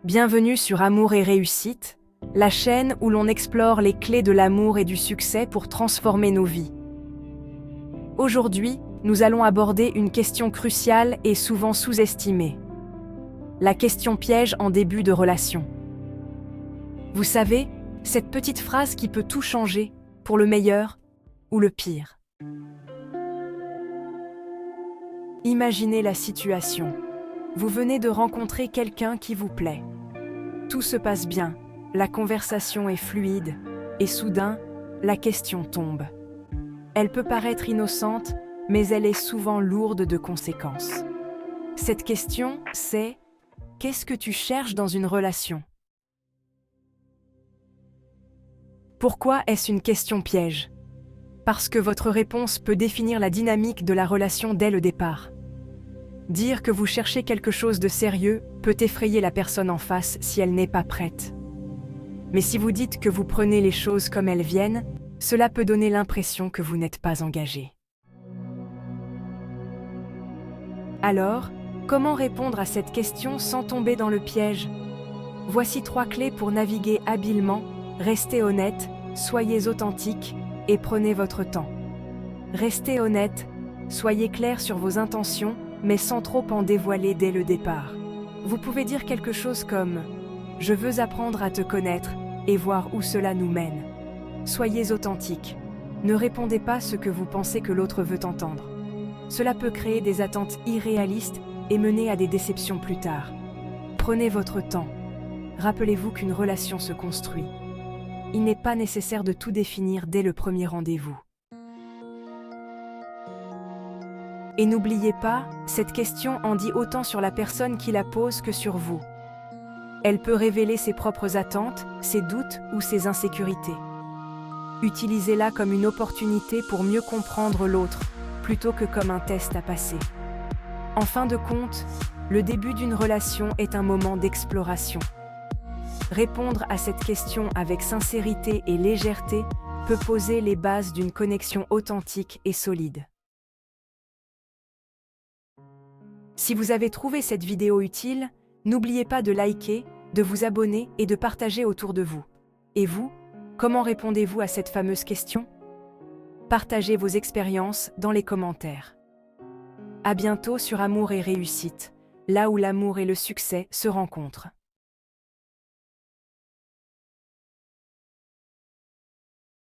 Bienvenue sur Amour et Réussite, la chaîne où l'on explore les clés de l'amour et du succès pour transformer nos vies. Aujourd'hui, nous allons aborder une question cruciale et souvent sous-estimée. La question piège en début de relation. Vous savez, cette petite phrase qui peut tout changer, pour le meilleur ou le pire. Imaginez la situation. Vous venez de rencontrer quelqu'un qui vous plaît. Tout se passe bien, la conversation est fluide, et soudain, la question tombe. Elle peut paraître innocente, mais elle est souvent lourde de conséquences. Cette question, c'est « Qu'est-ce que tu cherches dans une relation ?» Pourquoi est-ce une question piège? Parce que votre réponse peut définir la dynamique de la relation dès le départ. Dire que vous cherchez quelque chose de sérieux peut effrayer la personne en face si elle n'est pas prête. Mais si vous dites que vous prenez les choses comme elles viennent, cela peut donner l'impression que vous n'êtes pas engagé. Alors, comment répondre à cette question sans tomber dans le piège? Voici 3 clés pour naviguer habilement. Restez honnête, soyez authentique et prenez votre temps. Restez honnête, soyez clair sur vos intentions, mais sans trop en dévoiler dès le départ. Vous pouvez dire quelque chose comme « Je veux apprendre à te connaître et voir où cela nous mène ». Soyez authentique. Ne répondez pas ce que vous pensez que l'autre veut entendre. Cela peut créer des attentes irréalistes et mener à des déceptions plus tard. Prenez votre temps. Rappelez-vous qu'une relation se construit. Il n'est pas nécessaire de tout définir dès le premier rendez-vous. Et n'oubliez pas, cette question en dit autant sur la personne qui la pose que sur vous. Elle peut révéler ses propres attentes, ses doutes ou ses insécurités. Utilisez-la comme une opportunité pour mieux comprendre l'autre, plutôt que comme un test à passer. En fin de compte, le début d'une relation est un moment d'exploration. Répondre à cette question avec sincérité et légèreté peut poser les bases d'une connexion authentique et solide. Si vous avez trouvé cette vidéo utile, n'oubliez pas de liker, de vous abonner et de partager autour de vous. Et vous, comment répondez-vous à cette fameuse question? Partagez vos expériences dans les commentaires. À bientôt sur Amour et Réussite, là où l'amour et le succès se rencontrent.